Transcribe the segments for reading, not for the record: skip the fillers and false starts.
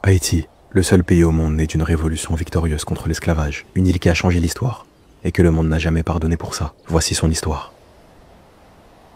Haïti, le seul pays au monde né d'une révolution victorieuse contre l'esclavage, une île qui a changé l'histoire, et que le monde n'a jamais pardonné pour ça. Voici son histoire.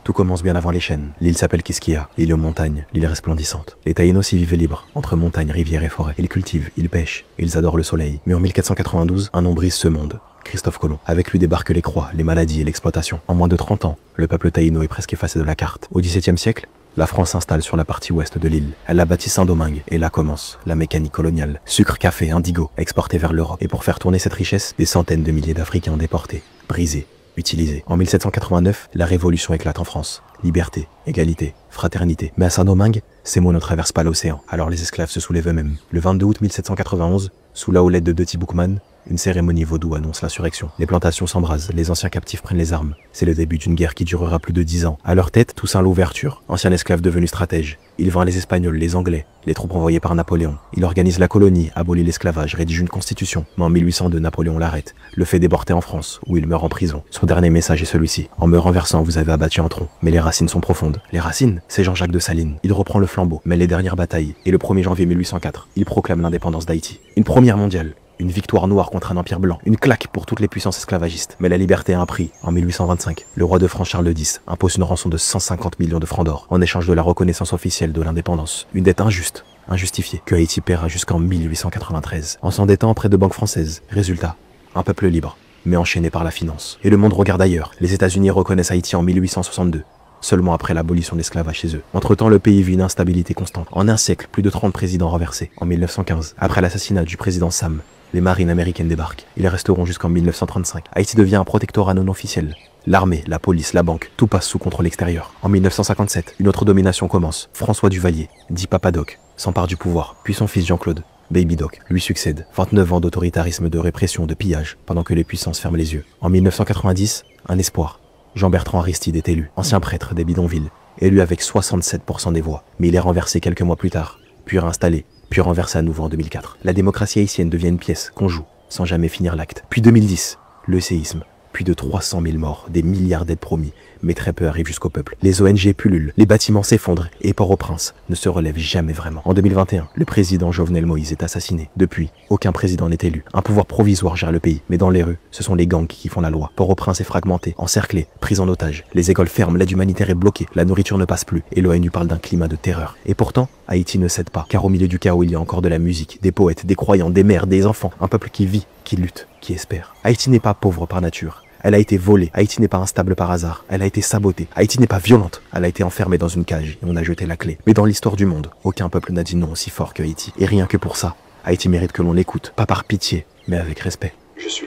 Tout commence bien avant les chênes. L'île s'appelle Quisquia, l'île aux montagnes, l'île resplendissante. Les Taïnos y vivaient libres, entre montagnes, rivières et forêts. Ils cultivent, ils pêchent, ils adorent le soleil. Mais en 1492, un nom brise ce monde. Christophe Colomb. Avec lui débarquent les croix, les maladies et l'exploitation. En moins de 30 ans, le peuple taïno est presque effacé de la carte. Au XVIIe siècle, la France s'installe sur la partie ouest de l'île. Elle a bâti Saint-Domingue, et là commence la mécanique coloniale. Sucre, café, indigo, exportés vers l'Europe. Et pour faire tourner cette richesse, des centaines de milliers d'Africains déportés, brisés, utilisés. En 1789, la révolution éclate en France. Liberté, égalité, fraternité. Mais à Saint-Domingue, ces mots ne traversent pas l'océan. Alors les esclaves se soulèvent eux-mêmes. Le 22 août 1791, sous la houlette de Deutsche Boukman, une cérémonie vaudou annonce l'insurrection. Les plantations s'embrasent, les anciens captifs prennent les armes. C'est le début d'une guerre qui durera plus de 10 ans. À leur tête, Toussaint Louverture, ancien esclave devenu stratège. Il vainc les Espagnols, les Anglais, les troupes envoyées par Napoléon. Il organise la colonie, abolit l'esclavage, rédige une constitution. Mais en 1802, Napoléon l'arrête, le fait déporter en France, où il meurt en prison. Son dernier message est celui-ci. En me renversant, vous avez abattu un tronc. Mais les racines sont profondes. Les racines, c'est Jean-Jacques Dessalines. Il reprend le flambeau, mène les dernières batailles. Et le 1er janvier 1804, il proclame l'indépendance d'Haïti. Une première mondiale. Une victoire noire contre un empire blanc. Une claque pour toutes les puissances esclavagistes. Mais la liberté a un prix. En 1825, le roi de France Charles X impose une rançon de 150 millions de francs d'or en échange de la reconnaissance officielle de l'indépendance. Une dette injuste, injustifiée, que Haïti paiera jusqu'en 1893, en s'endettant auprès de banques françaises. Résultat, un peuple libre, mais enchaîné par la finance. Et le monde regarde ailleurs. Les États-Unis reconnaissent Haïti en 1862. Seulement après l'abolition de l'esclavage chez eux. Entre-temps, le pays vit une instabilité constante. En un siècle, plus de 30 présidents renversés. En 1915, après l'assassinat du président Sam, les marines américaines débarquent. Ils resteront jusqu'en 1935. Haïti devient un protectorat non officiel. L'armée, la police, la banque, tout passe sous contrôle extérieur. En 1957, une autre domination commence. François Duvalier, dit Papa Doc, s'empare du pouvoir. Puis son fils Jean-Claude, Baby Doc, lui succède. 29 ans d'autoritarisme, de répression, de pillage, pendant que les puissances ferment les yeux. En 1990, un espoir. Jean-Bertrand Aristide est élu, ancien prêtre des bidonvilles, élu avec 67% des voix. Mais il est renversé quelques mois plus tard, puis réinstallé, puis renversé à nouveau en 2004. La démocratie haïtienne devient une pièce qu'on joue, sans jamais finir l'acte. Puis 2010, le séisme. Plus de 300 000 morts, des milliards d'aides promis, mais très peu arrivent jusqu'au peuple. Les ONG pullulent, les bâtiments s'effondrent, et Port-au-Prince ne se relève jamais vraiment. En 2021, le président Jovenel Moïse est assassiné. Depuis, aucun président n'est élu. Un pouvoir provisoire gère le pays, mais dans les rues, ce sont les gangs qui font la loi. Port-au-Prince est fragmenté, encerclé, pris en otage. Les écoles ferment, l'aide humanitaire est bloquée, la nourriture ne passe plus, et l'ONU parle d'un climat de terreur. Et pourtant, Haïti ne cède pas, car au milieu du chaos, il y a encore de la musique, des poètes, des croyants, des mères, des enfants. Un peuple qui vit, qui lutte, qui espère. Haïti n'est pas pauvre par nature. Elle a été volée. Haïti n'est pas instable par hasard. Elle a été sabotée. Haïti n'est pas violente. Elle a été enfermée dans une cage et on a jeté la clé. Mais dans l'histoire du monde, aucun peuple n'a dit non aussi fort que Haïti. Et rien que pour ça, Haïti mérite que l'on l'écoute. Pas par pitié, mais avec respect. Je suis